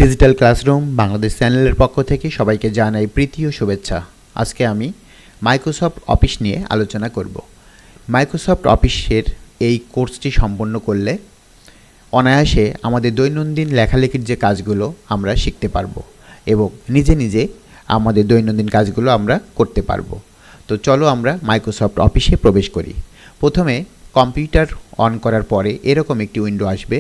Digital classroom Bangladesh চ্যানেলের পক্ষ থেকে সবাইকে জানাই প্রীতি ও শুভেচ্ছা। আজকে আমি মাইক্রোসফট অফিস নিয়ে আলোচনা করব। মাইক্রোসফট অফিসের এই কোর্সটি সম্পন্ন করলে অনায়াসে আমাদের দৈনন্দিন লেখালেখির যে কাজগুলো আমরা শিখতে পারবো এবং নিজে নিজে আমাদের দৈনন্দিন কাজগুলো আমরা করতে পারবো। তো চলো আমরা মাইক্রোসফট অফিসে প্রবেশ করি। প্রথমে কম্পিউটার অন করার পরে এরকম একটি উইন্ডো আসবে।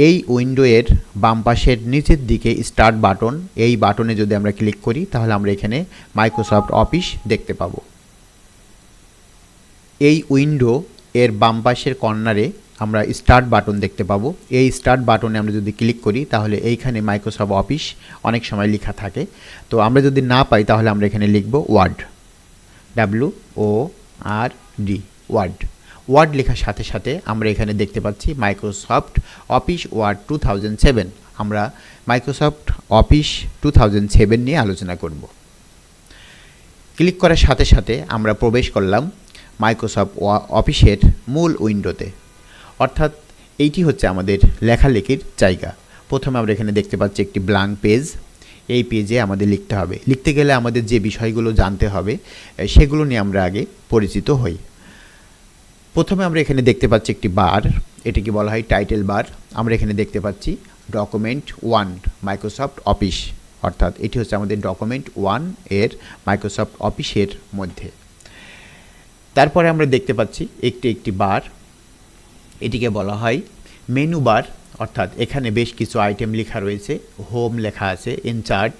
এই উইন্ডোয়ের বাম পাশের নিচের দিকে স্টার্ট বাটন, এই বাটনে যদি আমরা ক্লিক করি তাহলে আমরা এখানে মাইক্রোসফট অফিস দেখতে পাবো। এই উইন্ডো এর বাম পাশের কর্নারে আমরা স্টার্ট বাটন দেখতে পাবো। এই স্টার্ট বাটনে আমরা যদি ক্লিক করি তাহলে এইখানে মাইক্রোসফট অফিস অনেক সময় লেখা থাকে। তো আমরা যদি না পাই তাহলে আমরা এখানে লিখব ওয়ার্ড, WORD, ওয়ার্ড। ওয়ার্ড লেখার সাথে সাথে আমরা এখানে দেখতে পাচ্ছি মাইক্রোসফট অফিস ওয়ার্ড 2007। আমরা মাইক্রোসফট অফিস 2007 নিয়ে আলোচনা করব। ক্লিক করার সাথে সাথে আমরা প্রবেশ করলাম মাইক্রোসফট অফিসের মূল উইন্ডোতে, অর্থাৎ এইটি হচ্ছে আমাদের লেখালেখির জায়গা। প্রথমে আমরা এখানে দেখতে পাচ্ছি একটি ব্ল্যাঙ্ক পেজ। এই পেজে আমাদের লিখতে হবে। লিখতে গেলে আমাদের যে বিষয়গুলো জানতে হবে সেগুলো নিয়ে আমরা আগে পরিচিত হই। প্রথমে আমরা এখানে দেখতে পাচ্ছি একটি বার, এটিকে বলা হয় টাইটেল বার। আমরা এখানে দেখতে পাচ্ছি ডকুমেন্ট 1 মাইক্রোসফট অফিস, অর্থাৎ এটি হচ্ছে আমাদের ডকুমেন্ট 1 এর মাইক্রোসফট অফিসের মধ্যে। তারপরে আমরা দেখতে পাচ্ছি একটি বার, এটিকে বলা হয় মেনু বার, অর্থাৎ এখানে বেশ কিছু আইটেম লেখা রয়েছে। হোম লেখা আছে, insert,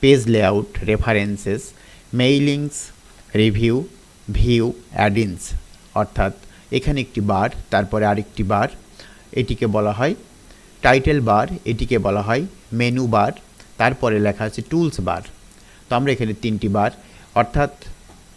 page layout, references, mailings, review, view, addins, অর্থাৎ এখানে একটি বার, তারপরে আরেকটি বার, এটিকে বলা হয় টাইটেল বার, এটিকে বলা হয় মেনু বার, তারপরে লেখা আছে টুলস বার। তো আমরা এখানে তিনটি বার, অর্থাৎ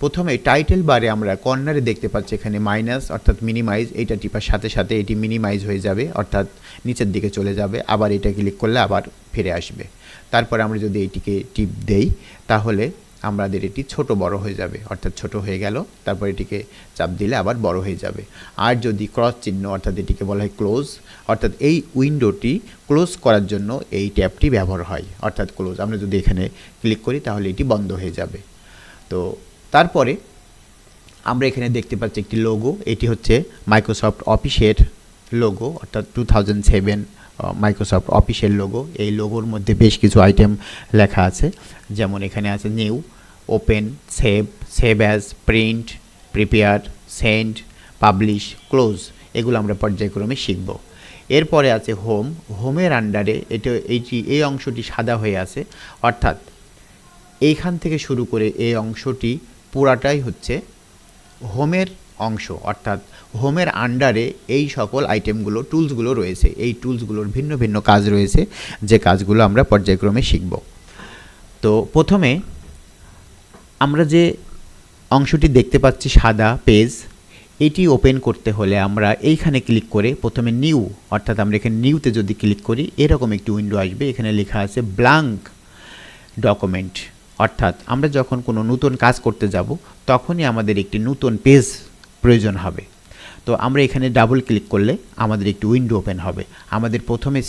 প্রথমে টাইটেল বারে আমরা কর্নারে দেখতে পাচ্ছি এখানে মাইনাস, অর্থাৎ মিনিমাইজ। এইটা টিপার সাথে সাথে এটি মিনিমাইজ হয়ে যাবে, অর্থাৎ নিচের দিকে চলে যাবে। আবার এটা ক্লিক করলে আবার ফিরে আসবে। তারপরে আমরা যদি এইটিকে টিপ দেই তাহলে আমাদের এটি ছোট বড় হয়ে যাবে, অর্থাৎ ছোট হয়ে গেল, তারপর এটিকে চাপ দিলে আবার বড় হয়ে যাবে। আর যদি ক্রস চিহ্ন, অর্থাৎ এটিকে বলা হয় ক্লোজ, অর্থাৎ এই উইন্ডোটি ক্লোজ করার জন্য এই ট্যাবটি ব্যবহার হয়, অর্থাৎ ক্লোজ। আমরা যদি এখানে ক্লিক করি তাহলে এটি বন্ধ হয়ে যাবে। তো তারপরে আমরা এখানে দেখতে পাচ্ছি একটি লোগো, এটি হচ্ছে মাইক্রোসফট অফিসের লোগো, অর্থাৎ 2007 মাইক্রোসফট অফিসের লোগো। এই লোগোর মধ্যে বেশ কিছু আইটেম লেখা আছে, যেমন এখানে আছে new, open, save, save as, print, prepare, send, publish, close. এগুলো আমরা পর্যায়ক্রমে শিখব। এরপরে আছে হোম। হোমের আন্ডারে এই অংশটি সাদা হয়ে আছে, অর্থাৎ এইখান থেকে শুরু করে এই অংশটি পুরাটাই হচ্ছে হোমের অংশ, অর্থাৎ হোমের আন্ডারে এই সকল আইটেমগুলো, টুলসগুলো রয়েছে। এই টুলসগুলোর ভিন্ন ভিন্ন কাজ রয়েছে, যে কাজগুলো আমরা পর্যায়ক্রমে শিখব। তো প্রথমে আমরা যে অংশটি দেখতে পাচ্ছি সাদা পেজ, এটি ওপেন করতে হলে আমরা এইখানে ক্লিক করে প্রথমে নিউ, অর্থাৎ আমরা এখানে নিউতে যদি ক্লিক করি এরকম একটি উইন্ডো আসবে। এখানে লেখা আছে ব্ল্যাঙ্ক ডকুমেন্ট, অর্থাৎ আমরা যখন কোনো নতুন কাজ করতে যাব তখনই আমাদের একটি নতুন পেজ প্রয়োজন হবে। তো আমরা এখানে ডাবল ক্লিক করলে আমাদের একটি উইন্ডো ওপেন হবে। আমাদের প্রথমে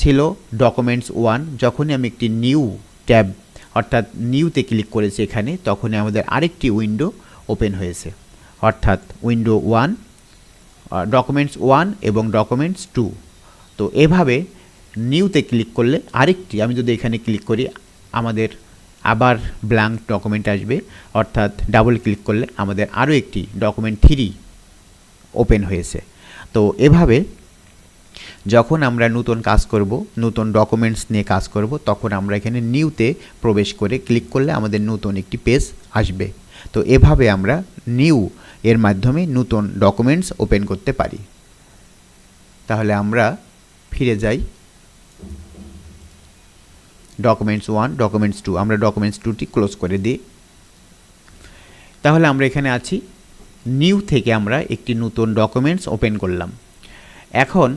ছিল ডকুমেন্টস 1। যখনই আমি একটি নিউ ট্যাব, অর্থাৎ নিউতে ক্লিক করেছি এখানে, তখনই আমাদের আরেকটি উইন্ডো ওপেন হয়েছে, অর্থাৎ উইন্ডো 1, ডকুমেন্টস 1 এবং ডকুমেন্টস 2। তো এভাবে নিউতে ক্লিক করলে আরেকটি, আমি যদি এখানে ক্লিক করি আমাদের আবার ব্ল্যাঙ্ক ডকুমেন্ট আসবে, অর্থাৎ ডাবল ক্লিক করলে আমাদের আরও একটি ডকুমেন্ট 3 ওপেন হয়েছে। তো এভাবে যখন আমরা নতুন কাজ করব, নতুন ডকুমেন্টস নিয়ে কাজ করব, তখন আমরা এখানে নিউতে প্রবেশ করে ক্লিক করলে আমাদের নতুন একটি পেজ আসবে। তো এভাবে আমরা নিউ এর মাধ্যমে নতুন ডকুমেন্টস ওপেন করতে পারি। তাহলে আমরা ফিরে যাই ডকুমেন্টস 1, ডকুমেন্টস 2। আমরা ডকুমেন্টস 2টি ক্লোজ করে দিই। তাহলে আমরা এখানে আছি, নিউ থেকে আমরা একটি নতুন ডকুমেন্টস ওপেন করলাম। এখন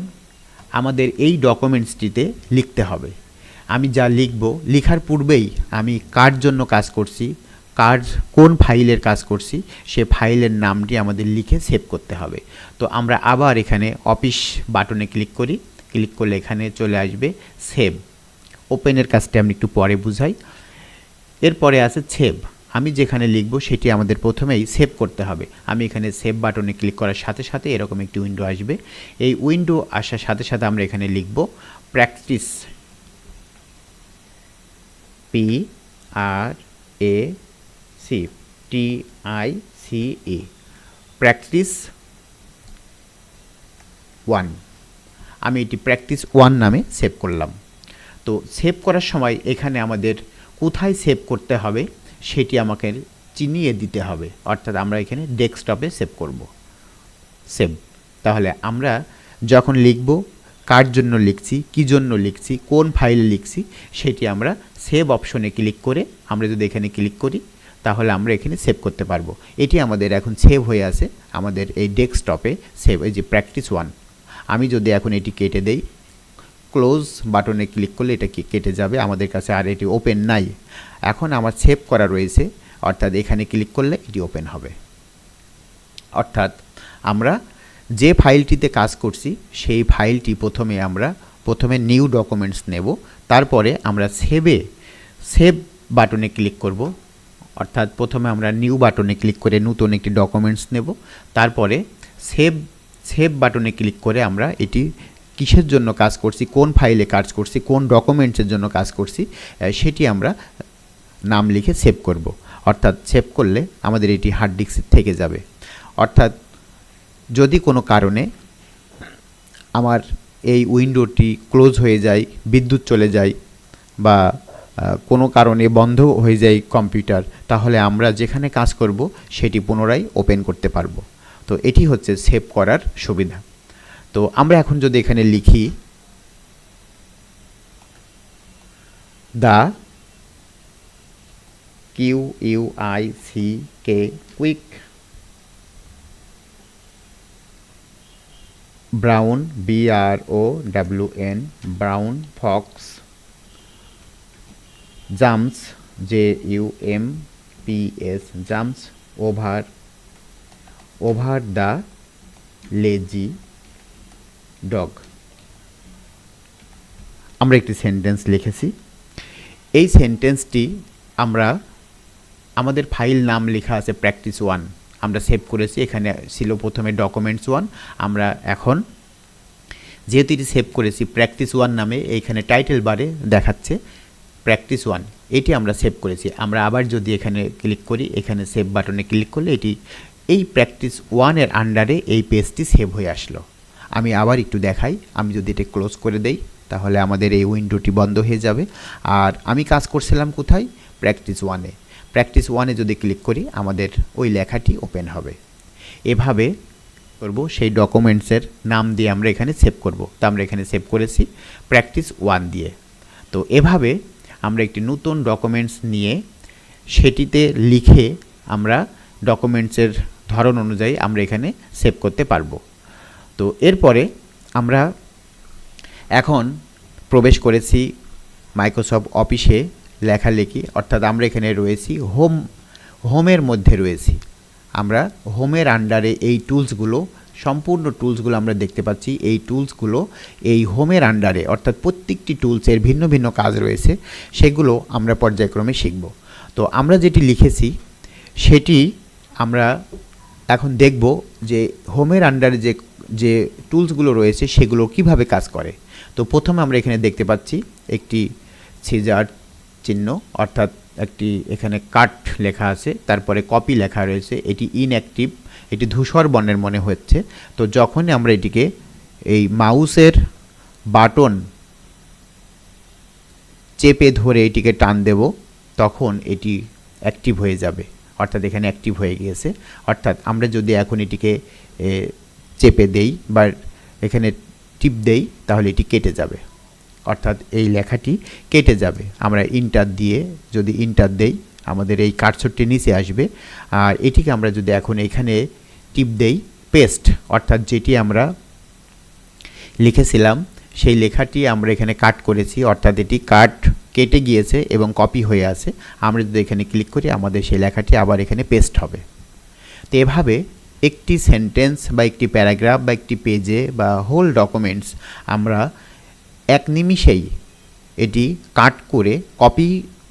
আমাদের এই ডকুমেন্টসটিতে লিখতে হবে। আমি যা লিখব, লেখার পূর্বেই আমি কার জন্য কাজ করছি, কোন ফাইলের কাজ করছি, সে ফাইলের নামটি আমাদের লিখে সেভ করতে হবে। তো আমরা আবার এখানে অফিস বাটনে ক্লিক করি। ক্লিক করলে এখানে চলে আসবে সেভ। ওপেনের কাজটা আমি একটু পরে বুঝাই। এরপরে আছে সেভ। আমি যেখানে লিখব সেটি আমাদের প্রথমেই সেভ করতে হবে। আমি এখানে সেভ বাটনে ক্লিক করার সাথে সাথে এরকম একটি উইন্ডো আসবে। এই উইন্ডো আসার সাথে সাথে আমরা এখানে লিখব প্র্যাকটিস, PRACTICE, প্র্যাকটিস 1। আমি এটি প্র্যাকটিস 1 নামে সেভ করলাম। তো সেভ করার সময় এখানে আমাদের কোথায় সেভ করতে হবে সেটি আমাকে চিনিয়ে দিতে হবে, অর্থাৎ আমরা এখানে ডেস্কটপে সেভ করব। সেভ, তাহলে আমরা যখন লিখব কার জন্য লিখছি, কী জন্য লিখছি, কোন ফাইলে লিখছি, সেটি আমরা সেভ অপশনে ক্লিক করে আমরা যদি এখানে ক্লিক করি তাহলে আমরা এখানে সেভ করতে পারবো। এটি আমাদের এখন সেভ হয়ে আছে আমাদের এই ডেস্কটপে সেভ, এই যে প্র্যাকটিস 1। আমি যদি এখন এটি কেটে দেই, ক্লোজ বাটনে ক্লিক করলে এটা কেটে যাবে, আমাদের কাছে আর এটি ওপেন নাই। এখন আমার সেভ করা রয়েছে, অর্থাৎ এখানে ক্লিক করলে এটি ওপেন হবে। অর্থাৎ আমরা যে ফাইলটিতে কাজ করছি সেই ফাইলটি প্রথমে নিউ ডকুমেন্টস নেব, তারপরে আমরা সেভ বাটনে ক্লিক করব। অর্থাৎ প্রথমে আমরা নিউ বাটনে ক্লিক করে নতুন একটি ডকুমেন্টস নেব, তারপরে সেভ বাটনে ক্লিক করে আমরা এটি কিসের জন্য কাজ করছি, কোন ফাইলে কাজ করছি, কোন ডকুমেন্টসের জন্য কাজ করছি, সেটি আমরা নাম লিখে সেভ করব। অর্থাৎ সেভ করলে আমাদের এটি হার্ড ডিস্কে থেকে যাবে। অর্থাৎ যদি কোনো কারণে আমার এই উইন্ডোটি ক্লোজ হয়ে যায়, বিদ্যুৎ চলে যায় বা কোনো কারণে বন্ধ হয়ে যায় কম্পিউটার, তাহলে আমরা যেখানে কাজ করব সেটি পুনরায় ওপেন করতে পারবো। তো এটি হচ্ছে সেভ করার সুবিধা। তো আমরা এখন যদি এখানে লিখি the QUICK brown BROWN brown Fox jumps JUMPS jumps over the lazy dog. আমরা একটি সেন্টেন্স লিখেছি। এই সেন্টেন্সটি আমরা আমাদের ফাইল নাম লেখা আছে প্র্যাকটিস 1, আমরা সেভ করেছি। এখানে ছিল প্রথমে ডকুমেন্টস 1। আমরা এখন যেহেতু এটি সেভ করেছি প্র্যাকটিস 1 নামে, এইখানে টাইটেল বারে দেখাচ্ছে প্র্যাকটিস 1, এটি আমরা সেভ করেছি। আমরা আবার যদি এখানে ক্লিক করি, এখানে সেভ বাটনে ক্লিক করলে এটি এই প্র্যাকটিস 1 এর আন্ডারে এই পেজটি সেভ হয়ে আসলো। আমি আবার একটু দেখাই, আমি যদি এটা ক্লোজ করে দেই তাহলে আমাদের এই উইন্ডোটি বন্ধ হয়ে যাবে। আর আমি কাজ করছিলাম কোথায়, প্র্যাকটিস 1-এ। প্র্যাকটিস 1-এ যদি ক্লিক করি আমাদের ওই লেখাটি ওপেন হবে। এভাবে করব, সেই ডকুমেন্টসের নাম দিয়ে আমরা এখানে সেভ করব। তো আমরা এখানে সেভ করেছি প্র্যাকটিস 1 দিয়ে। তো এভাবে আমরা একটি নতুন ডকুমেন্টস নিয়ে সেটিতে লিখে আমরা ডকুমেন্টসের ধরন অনুযায়ী আমরা এখানে সেভ করতে পারবো। তো এরপরে আমরা এখন প্রবেশ করেছি মাইক্রোসফট অফিসে লেখালেখি, অর্থাৎ আমরা এখানে রয়েছি হোমের মধ্যে রয়েছি। আমরা হোমের আন্ডারে এই টুলসগুলো, সম্পূর্ণ টুলসগুলো আমরা দেখতে পাচ্ছি। এই টুলসগুলো এই হোমের আন্ডারে, অর্থাৎ প্রত্যেকটি টুলসের ভিন্ন ভিন্ন কাজ রয়েছে, সেগুলো আমরা পর্যায়ক্রমে শিখব। তো আমরা যেটি লিখেছি সেটি আমরা এখন দেখব যে হোমের আন্ডারে যে টুলসগুলো রয়েছে সেগুলো কিভাবে কাজ করে। তো প্রথমে আমরা এখানে দেখতে পাচ্ছি একটি সিজার চিহ্ন, অর্থাৎ একটি এখানে কাট লেখা আছে, তারপরে কপি লেখা রয়েছে, এটি ইনঅ্যাক্টিভ, এটি ধূসর বর্ণের মনে হচ্ছে। তো যখনই আমরা এটিকে এই মাউসের বাটন চেপে ধরে এটিকে টান দেব তখন এটি অ্যাক্টিভ হয়ে যাবে, অর্থাৎ এখানে অ্যাক্টিভ হয়ে গিয়েছে। অর্থাৎ আমরা যদি এখন এটিকে চেপে দেই বা এখানে টিপ দেই তাহলে এটি কেটে যাবে, অর্থাৎ এই লেখাটি কেটে যাবে। আমরা ইন্টার দিয়ে যদি ইন্টার দেই আমাদের এই কার্সরটি নিচে আসবে। আর এটিকে আমরা যদি এখন এখানে টিপ দেই পেস্ট, অর্থাৎ যেটি আমরা লিখেছিলাম সেই লেখাটি আমরা এখানে কাট করেছি, অর্থাৎ এটি কেটে গিয়েছে এবং কপি হয়ে আছে। আমরা যদি এখানে ক্লিক করি আমাদের সেই লেখাটি আবার এখানে পেস্ট হবে। তো এভাবে একটি সেন্টেন্স বা একটি প্যারাগ্রাফ বা একটি পেজে বা হোল ডকুমেন্টস আমরা এক নিমিষেই এটি কাট করে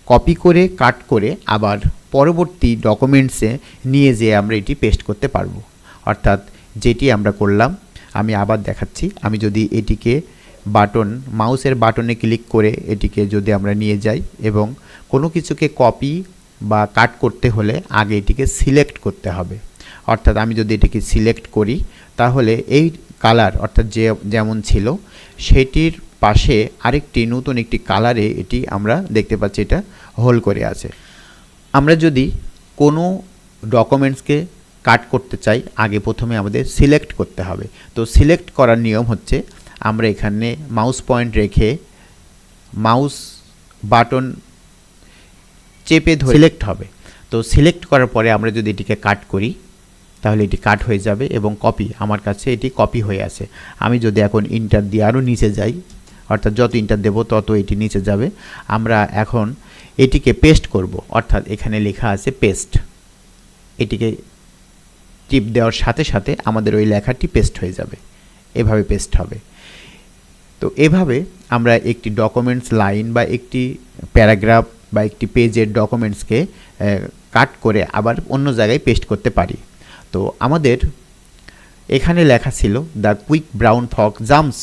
কপি করে কাট করে আবার পরবর্তী ডকুমেন্টসে নিয়ে যেয়ে আমরা এটি পেস্ট করতে পারবো। অর্থাৎ যেটি আমরা করলাম, আমি আবার দেখাচ্ছি। আমি যদি এটিকে মাউসের বাটনে ক্লিক করে এটিকে যদি আমরা নিয়ে যাই এবং কোনো কিছুকে কপি বা কাট করতে হলে আগে এটিকে সিলেক্ট করতে হবে। অর্থাৎ আমি যদি এটিকে সিলেক্ট করি তাহলে এই কালার অর্থাৎ যেমন ছিল সেটির পাশে আরেকটি নতুন একটি কালারে এটি আমরা দেখতে পাচ্ছি এটা হোল করে আছে। আমরা যদি কোনো ডকুমেন্টসকে কাট করতে চাই আগে প্রথমে আমাদের সিলেক্ট করতে হবে। তো সিলেক্ট করার নিয়ম হচ্ছে আমরা এখানে মাউস পয়েন্ট রেখে মাউস বাটন চেপে ধরে সিলেক্ট হবে। তো সিলেক্ট করার পরে আমরা যদি এটিকে কাট করি তাহলে এটি কাট হয়ে যাবে এবং কপি, আমার কাছে এটি কপি হয়ে আছে। আমি যদি এখন ইন্টার দিয়ে আরও নিচে যাই, অর্থাৎ যত ইন্টার দেব তত এটি নিচে যাবে। আমরা এখন এটিকে পেস্ট করব, অর্থাৎ এখানে লেখা আছে পেস্ট। এটিকে টিপ দেওয়ার সাথে সাথে আমাদের ওই লেখাটি পেস্ট হয়ে যাবে, এভাবে পেস্ট হবে। তো এভাবে আমরা একটি ডকুমেন্টস লাইন বা একটি প্যারাগ্রাফ বা একটি পেজের ডকুমেন্টসকে কাট করে আবার অন্য জায়গায় পেস্ট করতে পারি। তো আমাদের এখানে লেখা ছিল the quick brown Fox jumps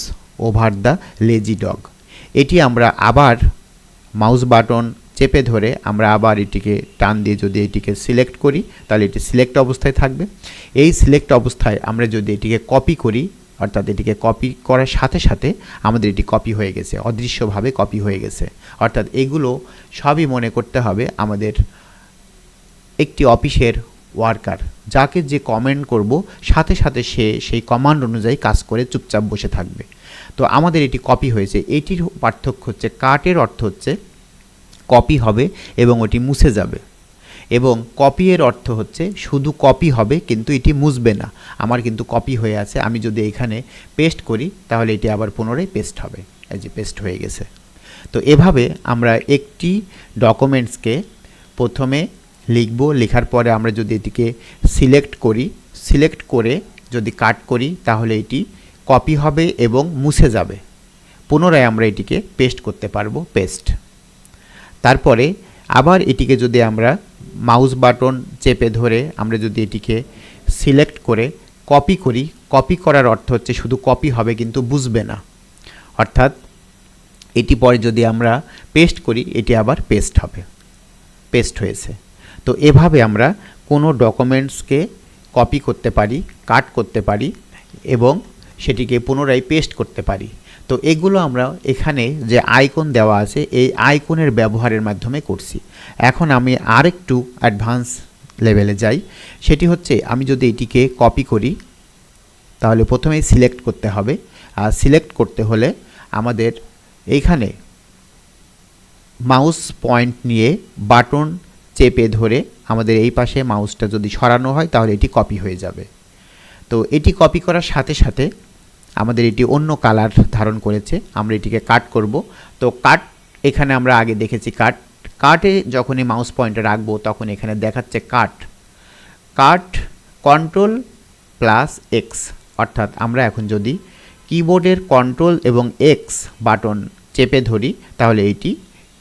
over the lazy dog. এটি আমরা আবার মাউস বাটন চেপে ধরে আমরা আবার এটিকে টান দিয়ে যদি এটিকে সিলেক্ট করি তাহলে এটি সিলেক্ট অবস্থায় থাকবে। এই সিলেক্ট অবস্থায় আমরা যদি এটিকে কপি করি, অর্থাৎ এটিকে কপি করার সাথে সাথে আমাদের এটি কপি হয়ে গেছে, অদৃশ্যভাবে কপি হয়ে গেছে। অর্থাৎ এগুলো সবই মনে করতে হবে আমাদের একটি অফিসের ওয়ার্কার, যাকে যে কমেন্ট করব সাথে সাথে সে সেই কমান্ড অনুযায়ী কাজ করে চুপচাপ বসে থাকবে। তো আমাদের এটি কপি হয়েছে। এটির পার্থক্য হচ্ছে কাটের অর্থ হচ্ছে কপি হবে এবং ওটি মুছে যাবে, এবং কপি এর অর্থ হচ্ছে শুধু কপি হবে কিন্তু এটি মুছবে না। আমার কিন্তু কপি হয়ে আছে, আমি যদি এখানে পেস্ট করি তাহলে এটি আবার পুনরায় পেস্ট হবে। এই যে পেস্ট হয়ে গেছে। তো এভাবে আমরা একটি ডকুমেন্টসকে প্রথমে লিখব, লেখার পরে আমরা যদি এটিকে সিলেক্ট করি, সিলেক্ট করে যদি কাট করি তাহলে এটি কপি হবে এবং মুছে যাবে। পুনরায় আমরা এটিকে পেস্ট করতে পারবো, পেস্ট। তারপরে আবার এটিকে যদি আমরা মাউস বাটন চেপে ধরে আমরা যদি এটিকে সিলেক্ট করে কপি করি, কপি করার অর্থ হচ্ছে শুধু কপি হবে কিন্তু বুঝবে না। অর্থাৎ এটি পরে যদি আমরা পেস্ট করি এটি আবার পেস্ট হবে, পেস্ট হয়েছে। তো এভাবে আমরা কোনো ডকুমেন্টসকে কপি করতে পারি, কাট করতে পারি এবং সেটিকে পুনরায় পেস্ট করতে পারি। তো এগুলো আমরা এখানে যে আইকন দেওয়া আছে এই আইকনের ব্যবহারের মাধ্যমে করছি। এখন আমি আরেকটু অ্যাডভান্স লেভেলে যাই, সেটি হচ্ছে আমি যদি এটিকে কপি করি তাহলে প্রথমেই সিলেক্ট করতে হবে। আর সিলেক্ট করতে হলে আমাদের এইখানে মাউস পয়েন্ট নিয়ে বাটন চেপে ধরে আমাদের এই পাশে মাউসটা যদি সরানো হয় তাহলে এটি কপি হয়ে যাবে। তো এটি কপি করার সাথে সাথে আমাদের এটি অন্য কালার ধারণ করেছে, আমরা এটিকে কাট করব। তো কাট এখানে আমরা আগে দেখেছি কাটে যখনই মাউস পয়েন্টে রাখবো তখন এখানে দেখাচ্ছে কাট কন্ট্রোল প্লাস এক্স। অর্থাৎ আমরা এখন যদি কিবোর্ডের কন্ট্রোল এবং এক্স বাটন চেপে ধরি তাহলে এটি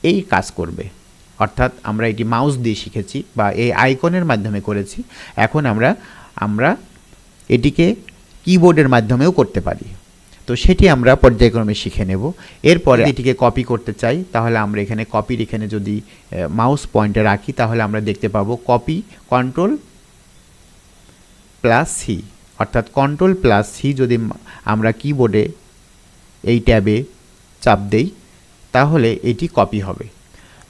এই কাজ করবে। অর্থাৎ আমরা এটি মাউস দিয়ে শিখেছি বা এই আইকনের মাধ্যমে করেছি, এখন আমরা এটিকে কিবোর্ডের মাধ্যমেও করতে পারি। তো সেটি আমরা পর্যায়ক্রমে শিখে নেব। এরপরে এটিকে কপি করতে চাই তাহলে আমরা এখানে কপির এখানে যদি মাউস পয়েন্টে রাখি তাহলে আমরা দেখতে পাবো কপি কন্ট্রোল প্লাস সি। অর্থাৎ কন্ট্রোল প্লাস সি যদি আমরা কিবোর্ডে এই ট্যাবে চাপ দেই তাহলে এটি কপি হবে।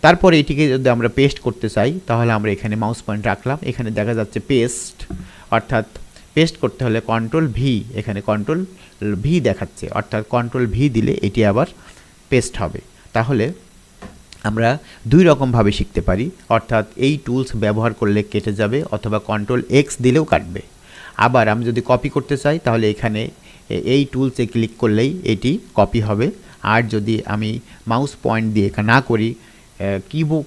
তারপরে এটিকে যদি আমরা পেস্ট করতে চাই তাহলে আমরা এখানে মাউস পয়েন্ট রাখলাম, এখানে দেখা যাচ্ছে পেস্ট। অর্থাৎ পেস্ট করতে হলে কন্ট্রোল ভি, এখানে কন্ট্রোল ভি দেখাচ্ছে, অর্থাৎ কন্ট্রোল ভি দিলে এটি আবার পেস্ট হবে। তাহলে আমরা দুই রকমভাবে শিখতে পারি, অর্থাৎ এই টুলস ব্যবহার করলে কেটে যাবে অথবা কন্ট্রোল এক্স দিলেও কাটবে। আবার আমি যদি কপি করতে চাই তাহলে এখানে এই টুলসে ক্লিক করলেই এটি কপি হবে। আর যদি আমি মাউস পয়েন্ট দিয়ে না করি,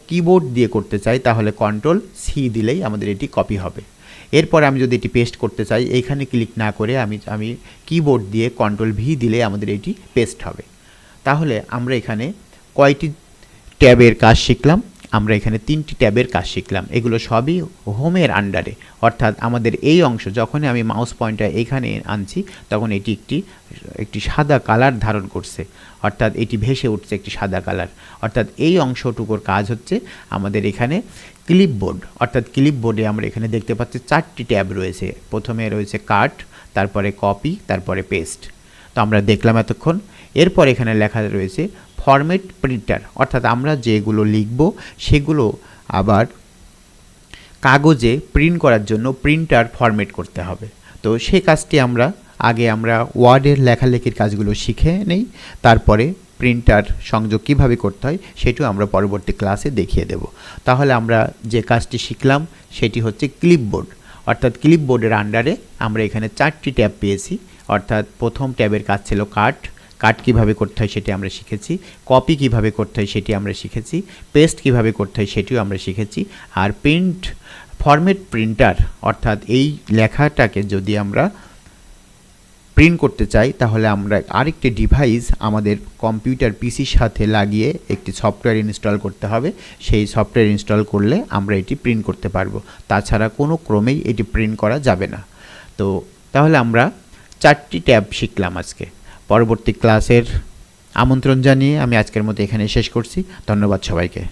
কিবোর্ড দিয়ে করতে চাই তাহলে কন্ট্রোল সি দিলেই আমাদের এটি কপি হবে। এরপর আমি যদি এটি পেস্ট করতে চাই, এইখানে ক্লিক না করে আমি কিবোর্ড দিয়ে কন্ট্রোল ভি দিলে আমাদের এটি পেস্ট হবে। তাহলে আমরা এখানে কয়টি ট্যাবের কাজ শিখলাম? আমরা এখানে 3টি ট্যাবের কাজ শিখলাম। এগুলো সবই হোমের আন্ডারে, অর্থাৎ আমাদের এই অংশ যখনই আমি মাউস পয়েন্টার এখানে আনছি তখন এটি একটি সাদা কালার ধারণ করছে, অর্থাৎ এটি ভেসে উঠছে একটি সাদা কালার। অর্থাৎ এই অংশটুকুর কাজ হচ্ছে আমাদের এখানে ক্লিপবোর্ড, অর্থাৎ ক্লিপবোর্ডে আমরা এখানে দেখতে পাচ্ছি 4টি ট্যাব রয়েছে। প্রথমে রয়েছে কাট, তারপরে কপি, তারপরে পেস্ট। তো আমরা দেখলাম এতক্ষণ। এরপর এখানে লেখা রয়েছে ফরম্যাট প্রিন্টার, অর্থাৎ আমরা যেগুলো লিখব সেগুলো আবার কাগজে প্রিন্ট করার জন্য প্রিন্টার ফরম্যাট করতে হবে। তো সেই কাজটি আমরা ওয়ার্ডের লেখালেখির কাজগুলো শিখে নেই, তারপরে প্রিন্টার সংযোগ কীভাবে করতে হয় সেটিও আমরা পরবর্তী ক্লাসে দেখিয়ে দেব। তাহলে আমরা যে কাজটি শিখলাম সেটি হচ্ছে ক্লিপবোর্ড, অর্থাৎ ক্লিপবোর্ডের আন্ডারে আমরা এখানে 4টি ট্যাব পেয়েছি। অর্থাৎ প্রথম ট্যাবের কাজ ছিল কাট কীভাবে করতে হয় সেটি আমরা শিখেছি, কপি কীভাবে করতে হয় সেটি আমরা শিখেছি, পেস্ট কীভাবে করতে হয় সেটিও আমরা শিখেছি। আর ফরম্যাট প্রিন্টার, অর্থাৎ এই লেখাটাকে যদি আমরা প্রিন্ট করতে চাই তাহলে আমরা আরেকটি ডিভাইস আমাদের কম্পিউটার পিসির সাথে লাগিয়ে একটি সফটওয়্যার ইনস্টল করতে হবে। সেই সফটওয়্যার ইনস্টল করলে আমরা এটি প্রিন্ট করতে পারবো, তাছাড়া কোনো ক্রমেই এটি প্রিন্ট করা যাবে না। তো তাহলে আমরা 4টি ট্যাব শিখলাম আজকে। পরবর্তী ক্লাসের আমন্ত্রণ জানিয়ে আমি আজকের মতো এখানে শেষ করছি। ধন্যবাদ সবাইকে।